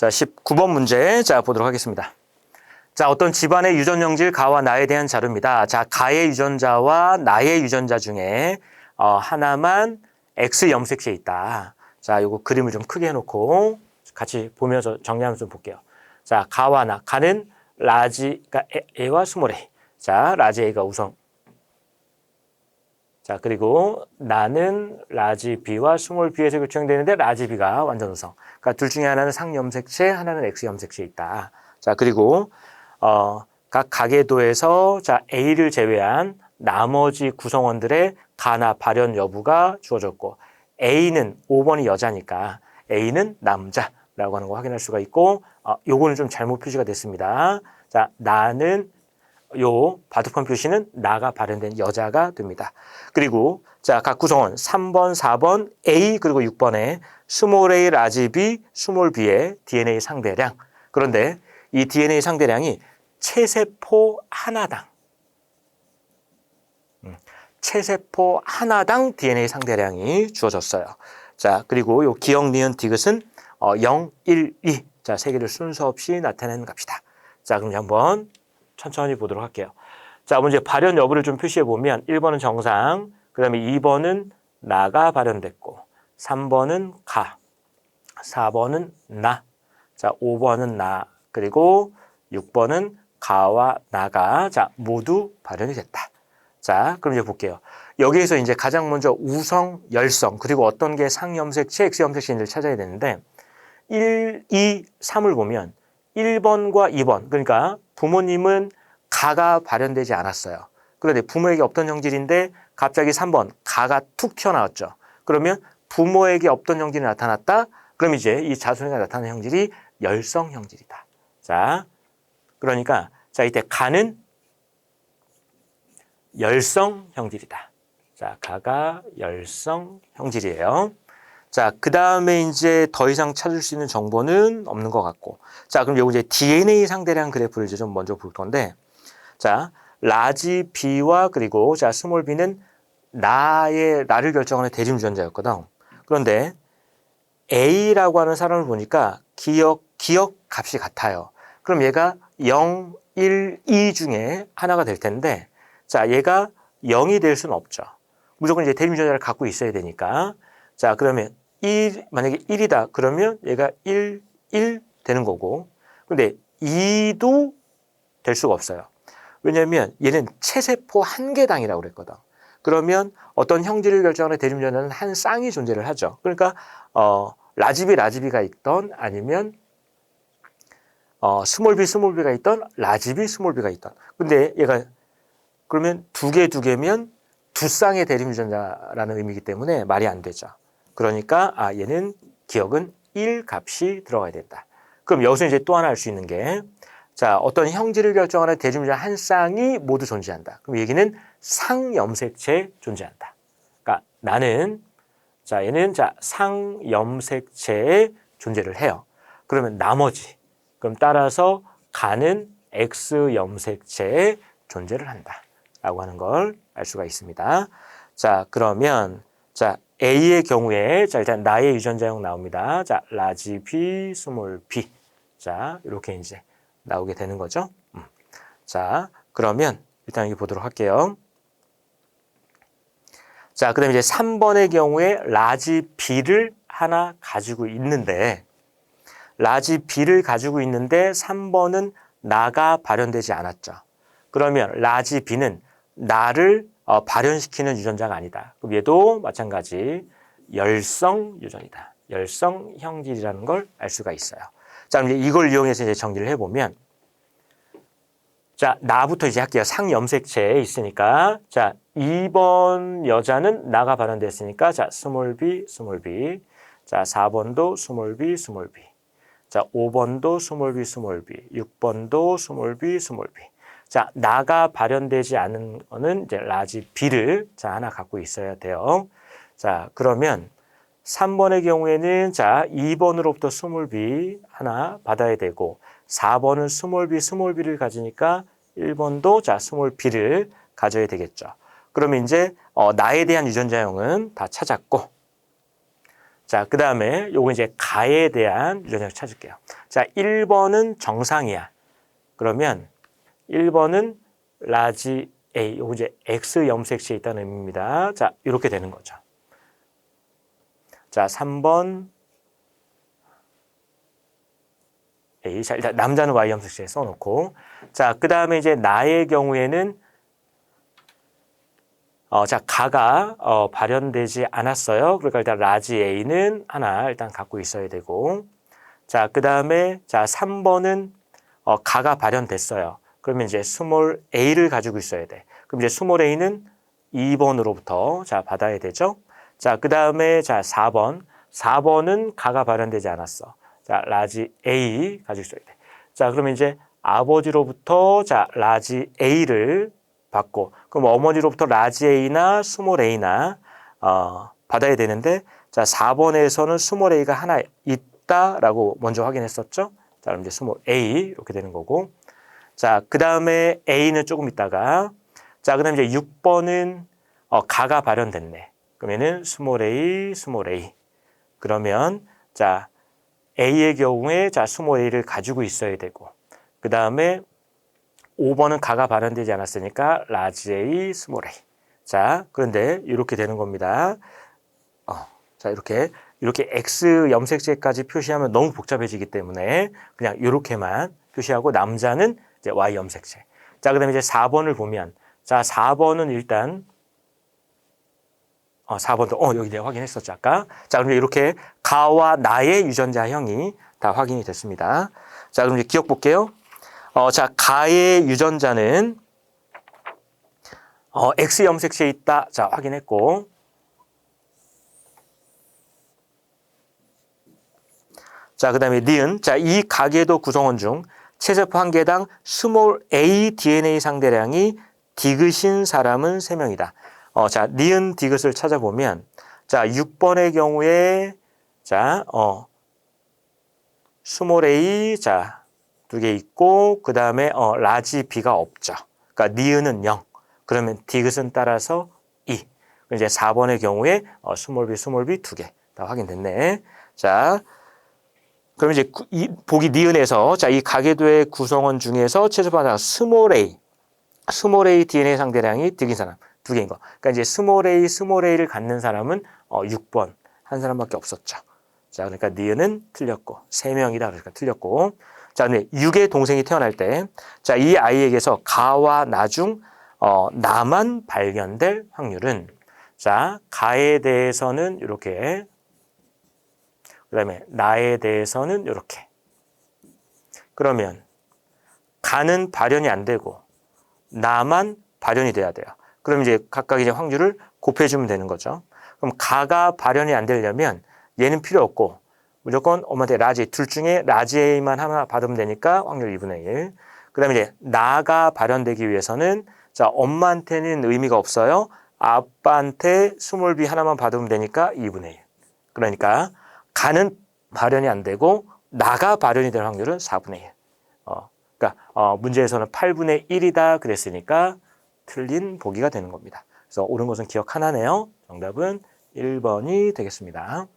자, 19번 문제 자 보도록 하겠습니다. 자, 어떤 집안의 유전형질 가와 나에 대한 자료입니다. 자, 가의 유전자와 나의 유전자 중에 하나만 X 염색체에 있다. 자, 요거 그림을 좀 크게 해놓고 같이 보면서 정리하면서 좀 볼게요. 자, 가와 나. 가는 라지, 그러니까 A와 스몰 a. 자, 라지 A가 우선. 자, 그리고 나는 라지 B와 스몰 B에서 결정되는데 라지 B가 완전 우성. 그러니까 둘 중에 하나는 상염색체, 하나는 X 염색체에 있다. 자, 그리고 각 가계도에서 자, A를 제외한 나머지 구성원들의 가나 발현 여부가 주어졌고 A는 5번이 여자니까 A는 남자라고 하는 거 확인할 수가 있고 요거는 좀 잘못 표시가 됐습니다. 자, 나는 요 바둑판 표시는 나가 발현된 여자가 됩니다. 그리고 자, 각 구성원 3번, 4번 A 그리고 6번에 스몰 a, 라지 B, 스몰 b의 DNA 상대량. 그런데 이 DNA 상대량이 체세포 하나당 체세포 하나당 DNA 상대량이 주어졌어요. 자, 그리고 요 기억, 니은, 디귿은 0, 1, 2. 자, 세 개를 순서 없이 나타내는 값이다. 자, 그럼 한번 천천히 보도록 할게요. 자, 먼저 발현 여부를 좀 표시해 보면 1번은 정상, 그 다음에 2번은 나가 발현됐고 3번은 가, 4번은 나, 자, 5번은 나, 그리고 6번은 가와 나가 자, 모두 발현이 됐다. 자, 그럼 이제 볼게요. 여기에서 이제 가장 먼저 우성, 열성, 그리고 어떤 게 상염색체, X염색체인지를 찾아야 되는데 1, 2, 3을 보면 1번과 2번, 그러니까 부모님은 가가 발현되지 않았어요. 그런데 부모에게 없던 형질인데 갑자기 3번 가가 툭 튀어나왔죠. 그러면 부모에게 없던 형질이 나타났다. 그럼 이제 이 자손에게 나타나는 형질이 열성 형질이다. 자, 그러니까 자, 이때 가는 열성 형질이다. 자, 가가 열성 형질이에요. 자, 그 다음에 이제 더 이상 찾을 수 있는 정보는 없는 것 같고. 자, 그럼 요거 이제 DNA 상대량 그래프를 이제 좀 먼저 볼 건데. 자, 라지 B와 그리고 자, 스몰 b는 나를 결정하는 대중 유전자였거든. 그런데 A라고 하는 사람을 보니까 기억 값이 같아요. 그럼 얘가 0, 1, 2 중에 하나가 될 텐데, 자, 얘가 0이 될 수는 없죠. 무조건 이제 대중 유전자를 갖고 있어야 되니까. 자, 그러면 만약에 1이다. 그러면 얘가 1 되는 거고. 근데 2도 될 수가 없어요. 왜냐하면 얘는 체세포 한 개당이라고 그랬거든. 그러면 어떤 형질을 결정하는 대중전자는 한 쌍이 존재를 하죠. 그러니까 라지비가 있던 아니면 스몰비가 있던 라지비가 있던. 근데 얘가 그러면 두 개면 두 쌍의 대립유전자라는 의미이기 때문에 말이 안 되죠. 그러니까 얘는 기억은 1 값이 들어가야 된다. 그럼 여기서 이제 또 하나 알 수 있는 게 자, 어떤 형질을 결정하는 대중유전자 한 쌍이 모두 존재한다. 그럼 얘기는 상염색체에 존재한다. 그러니까 나는 자, 얘는 자, 상염색체에 존재를 해요. 그러면 나머지 그럼 따라서 가는 X염색체에 존재를 한다. 라고 하는 걸 알 수가 있습니다. 자, 그러면 자, A의 경우에 자, 일단 나의 유전자형 나옵니다. 자, 라지 B, 스몰 b. 자, 이렇게 이제 나오게 되는 거죠. 자, 그러면 일단 여기 보도록 할게요. 자, 그다음에 이제 3번의 경우에 라지 B를 하나 가지고 있는데 라지 B를 가지고 있는데 3번은 나가 발현되지 않았죠. 그러면 라지 B는 나를 발현시키는 유전자가 아니다. 그럼 얘도 마찬가지 열성 유전이다. 열성 형질이라는 걸 알 수가 있어요. 자, 그럼 이제 이걸 이용해서 이제 정리를 해보면 자, 나부터 이제 할게요. 상염색체에 있으니까 자, 2번 여자는 나가 발현됐으니까 자, 스몰 b. 자, 4번도 스몰 b. 자, 5번도 스몰 b, 6번도 스몰 b. 자, 나가 발현되지 않은 거는 이제 라지 B를 자, 하나 갖고 있어야 돼요. 자, 그러면 3번의 경우에는 자, 2번으로부터 스몰 b 하나 받아야 되고 4번은 스몰 b를 가지니까 1번도 자, 스몰 b를 가져야 되겠죠. 그러면 이제 나에 대한 유전자형은 다 찾았고 자, 그 다음에 요거 이제 가에 대한 유전자를 찾을게요. 자, 1번은 정상이야. 그러면 1번은 라지 A, 요거 이제 X 염색체에 있다는 의미입니다. 자, 이렇게 되는 거죠. 자, 3번 A. 자, 일단 남자는 Y 염색체에 써놓고. 자, 그 다음에 이제 나의 경우에는 자, 가가 발현되지 않았어요. 그러니까 일단 라지 A는 하나 일단 갖고 있어야 되고. 자, 그 다음에 자, 3번은 가가 발현됐어요. 그러면 이제 스몰 a를 가지고 있어야 돼. 그럼 이제 스몰 a는 2번으로부터 자, 받아야 되죠. 자, 그 다음에 자, 4번. 4번은 가가 발현되지 않았어. 자, 라지 a 가지고 있어야 돼. 자, 그러면 이제 아버지로부터 자, 라지 a를 받고, 그럼 어머니로부터 라지 a나 스몰 a나 받아야 되는데, 자, 4번에서는 스몰 a가 하나 있다라고 먼저 확인했었죠. 자, 그럼 이제 스몰 a 이렇게 되는 거고. 자, 그 다음에 A는 조금 있다가, 자, 그 다음에 이제 6번은 가가 발현됐네. 그러면은 스몰 a, 스몰 a. 그러면 자, A의 경우에 자, 스몰 a를 가지고 있어야 되고, 그 다음에 5번은 가가 발현되지 않았으니까 라지 a, 스몰 a. 자, 그런데 이렇게 되는 겁니다. 자, 이렇게 X 염색체까지 표시하면 너무 복잡해지기 때문에 그냥 이렇게만 표시하고 남자는 이제 Y 염색체. 자, 그 다음에 이제 4번을 보면, 자, 4번은 일단, 4번도, 여기 내가 확인했었죠, 아까. 자, 그럼 이렇게 가와 나의 유전자형이 다 확인이 됐습니다. 자, 그럼 이제 기억 볼게요. 자, 가의 유전자는, X 염색체에 있다. 자, 확인했고. 자, 그 다음에 니은. 자, 이 가계도 구성원 중 체세포 한 개당 스몰 a DNA 상대량이 디귿인 사람은 3명이다. 자, 니은 디귿을 찾아보면, 자, 6번의 경우에, 자, 스몰 a, 자, 2개 있고, 그 다음에, 라지 b가 없죠. 그러니까 니은은 0. 그러면 디귿은 따라서 2. 이제 4번의 경우에, 스몰 b 2개. 다 확인됐네. 자, 그럼 이제 보기 니은에서 자, 이 가계도의 구성원 중에서 최소한 하나 스몰 a DNA 상대량이 디귿인 사람 2개인 거. 그러니까 이제 스몰 a를 갖는 사람은 6번 한 사람밖에 없었죠. 자, 그러니까 니은은 틀렸고 3명이다. 그러니까 틀렸고. 자, 근데 6의 동생이 태어날 때, 자, 이 아이에게서 가와 나 중 나만 발견될 확률은, 자, 가에 대해서는 이렇게. 그 다음에 나에 대해서는 이렇게. 그러면 가는 발현이 안 되고 나만 발현이 돼야 돼요. 그럼 이제 각각 이제 확률을 곱해주면 되는 거죠. 그럼 가가 발현이 안 되려면 얘는 필요 없고 무조건 엄마한테 라지 둘 중에 라지 A만 하나 받으면 되니까 확률 2분의 1. 그 다음에 이제 나가 발현되기 위해서는 자, 엄마한테는 의미가 없어요. 아빠한테 스몰 b 하나만 받으면 되니까 2분의 1. 그러니까 가는 발현이 안 되고 나가 발현이 될 확률은 4분의 1. 그러니까 문제에서는 8분의 1이다 그랬으니까 틀린 보기가 되는 겁니다. 그래서 옳은 것은 기억 하나네요. 정답은 1번이 되겠습니다.